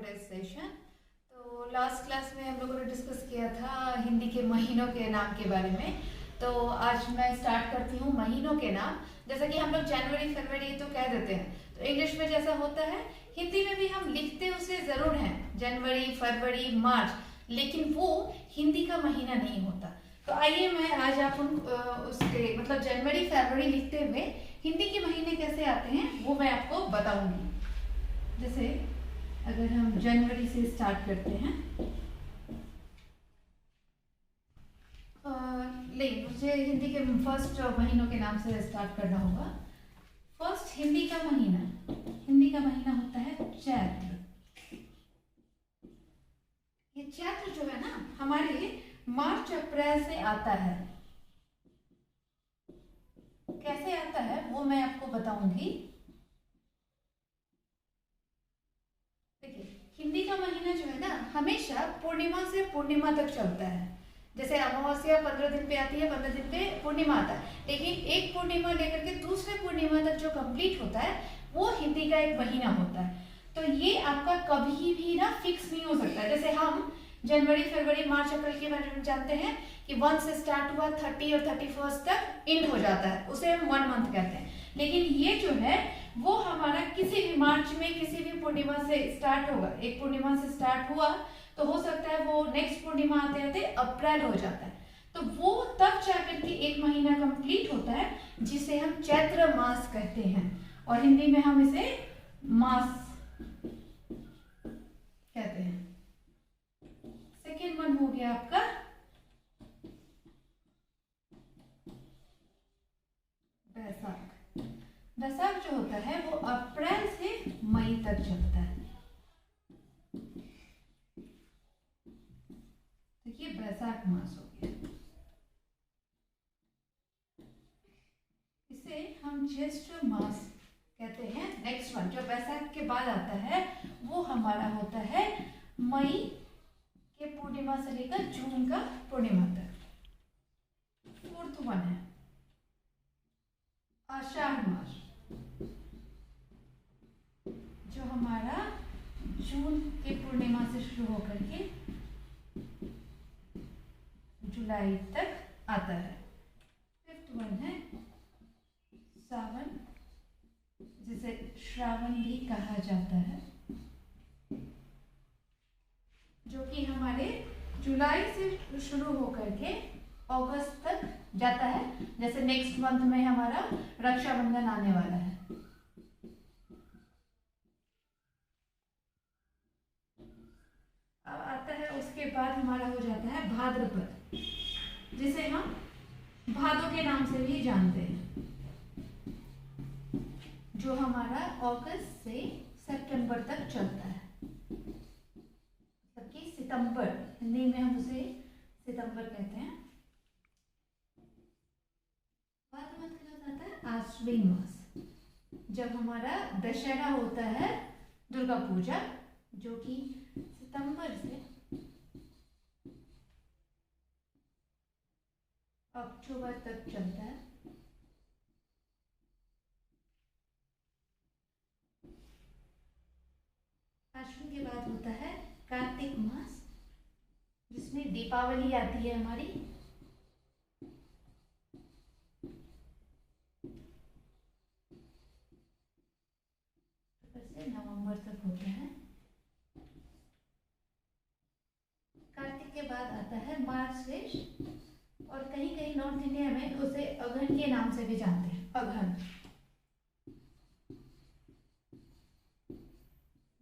Today's session. तो last class में हम लोगों ने डिस्कस किया था हिंदी के महीनों के नाम के बारे में। तो आज मैं स्टार्ट करती हूँ महीनों के नाम। जैसा कि हम लोग जनवरी फरवरी तो कह देते हैं, तो इंग्लिश में जैसा होता है हिंदी में भी हम लिखते उसे जरूर हैं, जनवरी फरवरी मार्च, लेकिन वो हिंदी का महीना नहीं होता। तो आइए मैं आज आप उसके मतलब जनवरी फरवरी लिखते हुए हिंदी के महीने कैसे आते हैं वो मैं आपको बताऊंगी। जैसे अगर हम जनवरी से स्टार्ट करते हैं, नहीं, मुझे हिंदी के फर्स्ट महीनों के नाम से स्टार्ट करना होगा। फर्स्ट हिंदी का महीना होता है चैत्र। ये चैत्र जो है ना हमारे मार्च अप्रैल से आता है। कैसे आता है वो मैं आपको बताऊंगी। देखिए, हिंदी का महीना जो है ना हमेशा पूर्णिमा से पूर्णिमा तक चलता है। जैसे अमावस्या 15 दिन पे आती है, 15 दिन पे पूर्णिमा आता है, लेकिन एक पूर्णिमा लेकर के दूसरे पूर्णिमा तक जो कंप्लीट होता है वो हिंदी का एक महीना होता है। तो ये आपका कभी भी ना फिक्स नहीं हो सकता। जैसे हम जनवरी फरवरी मार्च अप्रैल के बारे में जानते हैं कि 1 से स्टार्ट हुआ 30 और 31 तक एंड हो जाता है, उसे हम 1 मंथ कहते हैं। लेकिन ये जो है वो हमारा किसी भी मार्च में किसी भी पूर्णिमा से स्टार्ट होगा। एक पूर्णिमा से स्टार्ट हुआ तो हो सकता है वो नेक्स्ट पूर्णिमा आते आते अप्रैल हो जाता है। तो वो तब जाकर के एक महीना कंप्लीट होता है जिसे हम चैत्र मास कहते हैं, और हिंदी में हम इसे मास कहते हैं। सेकेंड वन हो गया आपका बैसाख। बैसाख जो होता है वो अप्रैल से मई तक चलता है। तो ये बैसाख मास हो गया। इसे हम ज्येष्ठ मास कहते हैं। नेक्स्ट वन जो बैसाख के बाद आता है वो हमारा होता है मई के पूर्णिमा से लेकर जून का पूर्णिमा तक। फोर्थ वन है आषाढ़ मास, जो हमारा जून के पूर्णिमा से शुरू होकर के जुलाई तक आता है। फिफ्थ वन है सावन, जिसे श्रावण भी कहा जाता है, जो कि हमारे जुलाई से शुरू होकर के अगस्त तक जाता है। जैसे नेक्स्ट मंथ में हमारा रक्षाबंधन आने वाला है। अब आता है उसके बाद हमारा हो जाता है भाद्रपद, जिसे हम भादों के नाम से भी जानते हैं, जो हमारा अगस्त से सितंबर तक चलता है। मतलब कि सितंबर, हिंदी में हम उसे सितंबर कहते हैं। बाद में आता है आश्विन मास, जब हमारा दशहरा होता है, दुर्गा पूजा, जो कि सितंबर से अक्टूबर तक चलता है। अश्विन के बाद होता है कार्तिक मास, जिसमें दीपावली आती है हमारी। से नवंबर तक होता है। कार्तिक के बाद आता है मार्गशीर्ष, और कहीं कहीं नॉर्थ इंडिया में उसे अगहन के नाम से भी जानते हैं। अगहन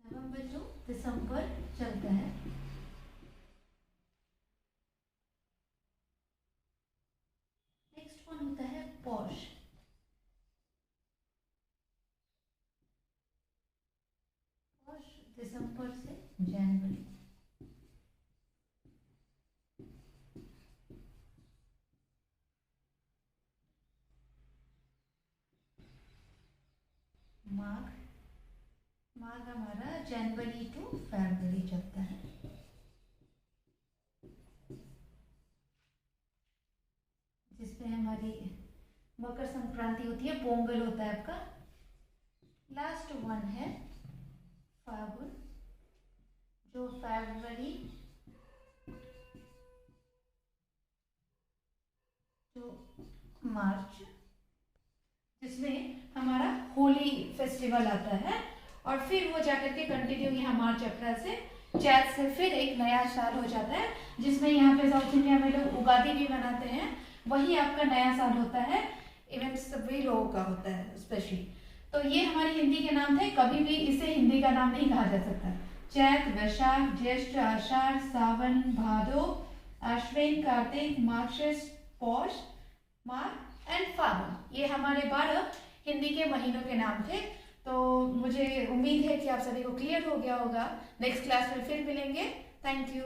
नवंबर टू दिसंबर चलता है। नेक्स्ट वन होता है पौष। पौष दिसंबर से जनवरी। माघ, माघ हमारा जनवरी टू फरवरी चलता है। जिसमें हमारी मकर संक्रांति होती है, पोंगल होता है आपका। लास्ट वन है फागुन, जो फरवरी, जो मार्च, जिसमें हमारा होली फेस्टिवल आता है, और फिर वो जाकर के कंटिन्यू यहाँ मार्च अप्रैल से चैत से फिर एक नया साल हो जाता है, जिसमें यहाँ पे साउथ इंडिया में लोग उगादी भी मनाते हैं, वही आपका नया साल होता है। इवन सभी लोगों का होता है स्पेशली। तो ये हमारे हिंदी के नाम थे, कभी भी इसे हिंदी का नाम नहीं कहा जा सकता। चैत, वैशाख, ज्येष्ठ, आषाढ़, सावन, भादो, आश्विन, कार्तिक, मार्गशीर्ष, पौष, माघ एंड फागुन, ये हमारे 12 हिंदी के महीनों के नाम थे। तो मुझे उम्मीद है कि आप सभी को क्लियर हो गया होगा। नेक्स्ट क्लास में फिर मिलेंगे। Thank you.